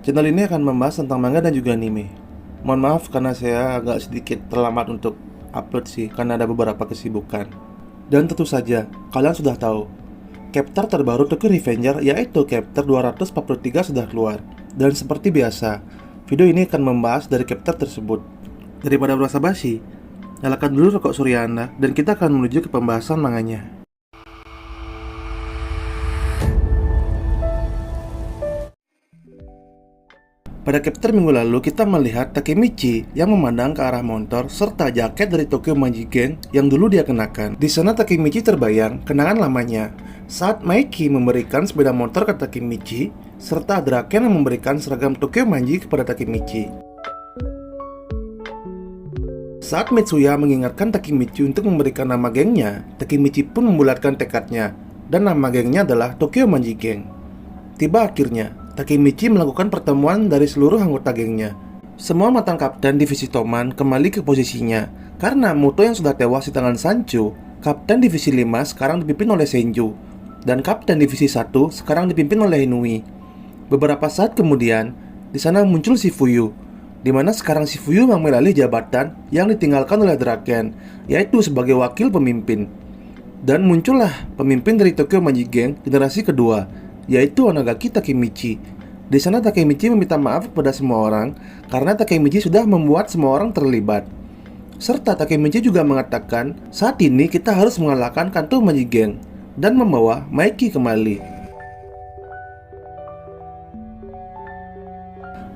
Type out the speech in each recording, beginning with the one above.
Channel ini akan membahas tentang manga dan juga anime. Mohon maaf karena saya agak sedikit terlambat untuk upload sih, karena ada beberapa kesibukan. Dan tentu saja, kalian sudah tahu, chapter terbaru Tokyo Revenger yaitu chapter 243 sudah keluar. Dan seperti biasa, video ini akan membahas dari chapter tersebut. Daripada basa-basi, nyalakan dulu rokok surya Anda dan kita akan menuju ke pembahasan manganya. Pada chapter minggu lalu, kita melihat Takemichi yang memandang ke arah motor serta jaket dari Tokyo Manji Gang yang dulu dia kenakan. Di sana Takemichi terbayang kenangan lamanya saat Maiki memberikan sepeda motor ke Takemichi serta Draken yang memberikan seragam Tokyo Manji kepada Takemichi. Saat Mitsuya mengingatkan Takemichi untuk memberikan nama gengnya, Takemichi pun membulatkan tekadnya dan nama gengnya adalah Tokyo Manji Gang. Tiba akhirnya, Takemichi melakukan pertemuan dari seluruh anggota gengnya. Semua mantan kapten divisi Toman kembali ke posisinya karena Muto yang sudah tewas di tangan Sancho, kapten divisi 5 sekarang dipimpin oleh Senju, dan kapten divisi 1 sekarang dipimpin oleh Inui. Beberapa saat kemudian, di sana muncul Shifuyu, di mana sekarang Shifuyu mengambil alih jabatan yang ditinggalkan oleh Draken, yaitu sebagai wakil pemimpin. Dan muncullah pemimpin dari Tokyo Manji Gang generasi kedua, yaitu Onagaki Takemichi. Di sana Takemichi meminta maaf kepada semua orang karena Takemichi sudah membuat semua orang terlibat. Serta Takemichi juga mengatakan saat ini kita harus mengalahkan Kanto Manji Gang dan membawa Maiki kembali.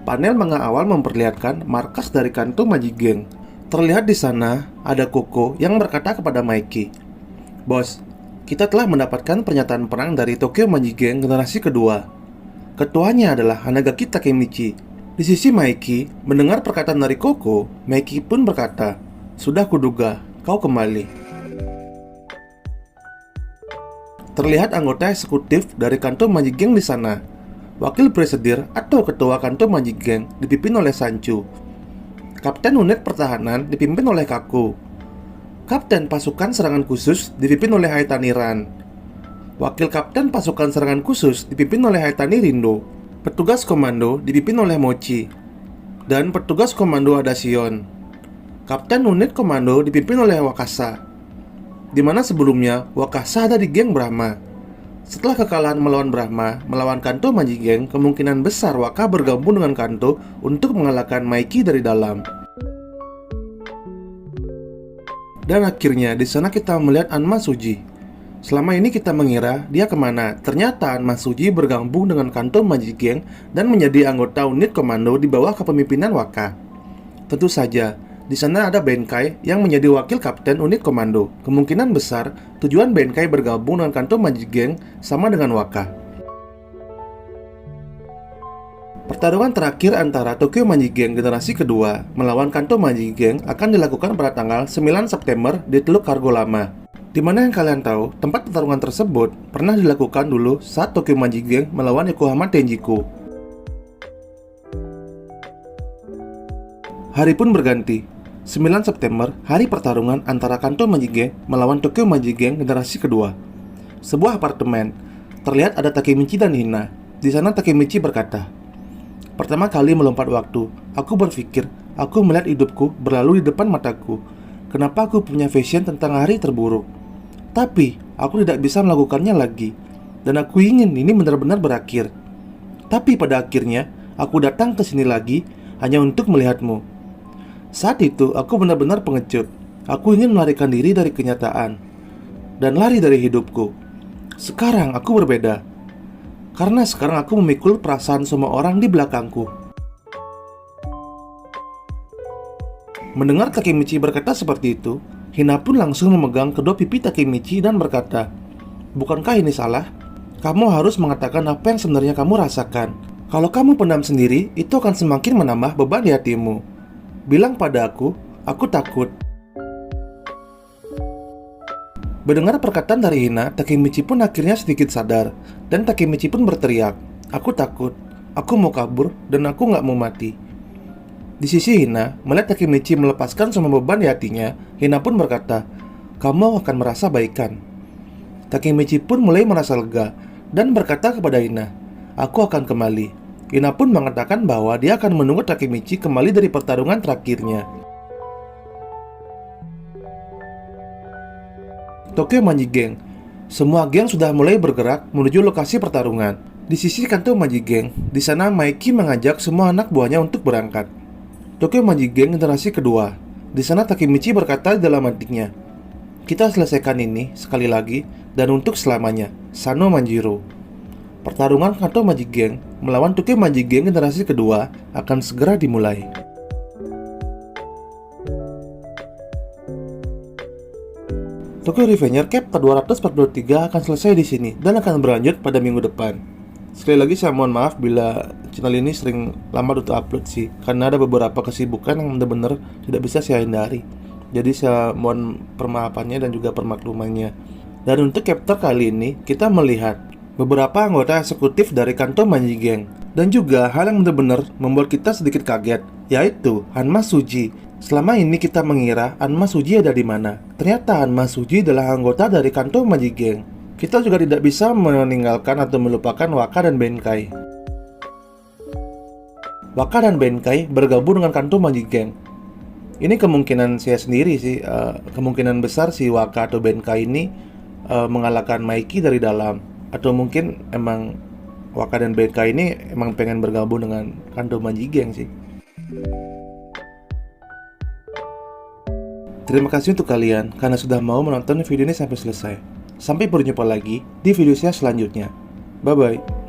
Panel manga awal memperlihatkan markas dari Kanto Manji Gang. Terlihat di sana ada Koko yang berkata kepada Maiki, "Bos, kita telah mendapatkan pernyataan perang dari Tokyo Manji Gang generasi kedua. Ketuanya adalah Hanagaki Takemichi." Di sisi Maiki, mendengar perkataan dari Koko, Maiki pun berkata, "Sudah kuduga, kau kembali." Terlihat anggota eksekutif dari Kanto Manji Gang di sana. Wakil presidir atau ketua Kanto Manji Gang dipimpin oleh Sancho. Kapten unit pertahanan dipimpin oleh Kaku. Kapten pasukan serangan khusus dipimpin oleh Haitani Ran. Wakil kapten pasukan serangan khusus dipimpin oleh Haitani Rindo. Petugas komando dipimpin oleh Mochi. Dan petugas komando ada Shion. Kapten unit komando dipimpin oleh Wakasa, di mana sebelumnya Wakasa ada di geng Brahma. Setelah kekalahan melawan Brahma melawan Kanto Manji Gang, kemungkinan besar Waka bergabung dengan Kanto untuk mengalahkan Maiki dari dalam. Dan akhirnya di sana kita melihat Anma Suji. Selama ini kita mengira dia kemana. Ternyata Anma Suji bergabung dengan Kanto Manji Gang dan menjadi anggota unit komando di bawah kepemimpinan Waka. Tentu saja, di sana ada Benkai yang menjadi wakil kapten unit komando. Kemungkinan besar tujuan Benkai bergabung dengan Kanto Manji Gang sama dengan Waka. Pertarungan terakhir antara Tokyo Manji Gang generasi kedua melawan Kanto Manji Gang akan dilakukan pada tanggal 9 September di Teluk Kargo Lama. Di mana yang kalian tahu, tempat pertarungan tersebut pernah dilakukan dulu saat Tokyo Manji Gang melawan Yokohama Tenjiku. Hari pun berganti. 9 September, hari pertarungan antara Kanto Manji Gang melawan Tokyo Manji Gang generasi kedua. Sebuah apartemen. Terlihat ada Takemichi dan Hina. Di sana Takemichi berkata, "Pertama kali melompat waktu, aku berpikir aku melihat hidupku berlalu di depan mataku. Kenapa aku punya vision tentang hari terburuk? Tapi aku tidak bisa melakukannya lagi. Dan aku ingin ini benar-benar berakhir. Tapi pada akhirnya, aku datang ke sini lagi hanya untuk melihatmu. Saat itu aku benar-benar pengecut. Aku ingin melarikan diri dari kenyataan dan lari dari hidupku. Sekarang aku berbeda. Karena sekarang aku memikul perasaan semua orang di belakangku." Mendengar Takemichi berkata seperti itu, Hina pun langsung memegang kedua pipi Takemichi dan berkata, "Bukankah ini salah? Kamu harus mengatakan apa yang sebenarnya kamu rasakan. Kalau kamu pendam sendiri, itu akan semakin menambah beban di hatimu. Bilang pada aku takut." Mendengar perkataan dari Hina, Takemichi pun akhirnya sedikit sadar. Dan Takemichi pun berteriak, "Aku takut, aku mau kabur, dan aku gak mau mati." Di sisi Hina, melihat Takemichi melepaskan semua beban di hatinya, Hina pun berkata, "Kamu akan merasa baikan." Takemichi pun mulai merasa lega dan berkata kepada Hina, "Aku akan kembali. Ina pun mengatakan bahwa dia akan menunggu Takemichi kembali dari pertarungan terakhirnya. Tokyo Manji Gang. Semua geng sudah mulai bergerak menuju lokasi pertarungan. Di sisi kantor Manji Gang, di sana Maiki mengajak semua anak buahnya untuk berangkat. Tokyo Manji Gang generasi kedua. Di sana Takemichi berkata dalam hatinya, "Kita selesaikan ini sekali lagi dan untuk selamanya." Sano Manjiro. Pertarungan kantor Manji Gang melawan Tokyo Manji Gang generasi kedua akan segera dimulai. Tokyo Revenger Chapter 243 akan selesai di sini dan akan berlanjut pada minggu depan. Sekali lagi saya mohon maaf bila channel ini sering lama untuk upload sih, karena ada beberapa kesibukan yang benar-benar tidak bisa saya hindari. Jadi saya mohon permaafannya dan juga permaklumannya. Dan untuk chapter kali ini kita melihat beberapa anggota eksekutif dari kantor Manji Gang, dan juga hal yang benar-benar membuat kita sedikit kaget, yaitu Hanma Suji. Selama ini kita mengira Hanma Suji ada di mana. Ternyata Hanma Suji adalah anggota dari kantor Manji Gang. Kita juga tidak bisa meninggalkan atau melupakan Waka dan Benkai. Waka dan Benkai bergabung dengan kantor Manji Gang. Ini kemungkinan saya sendiri sih, kemungkinan besar si Waka atau Benkai ini mengalahkan Maiki dari dalam. Atau mungkin emang Waka dan Benkai ini emang pengen bergabung dengan kantor Manji Gang sih. Terima kasih untuk kalian karena sudah mau menonton video ini sampai selesai. Sampai berjumpa lagi di video saya selanjutnya. Bye-bye.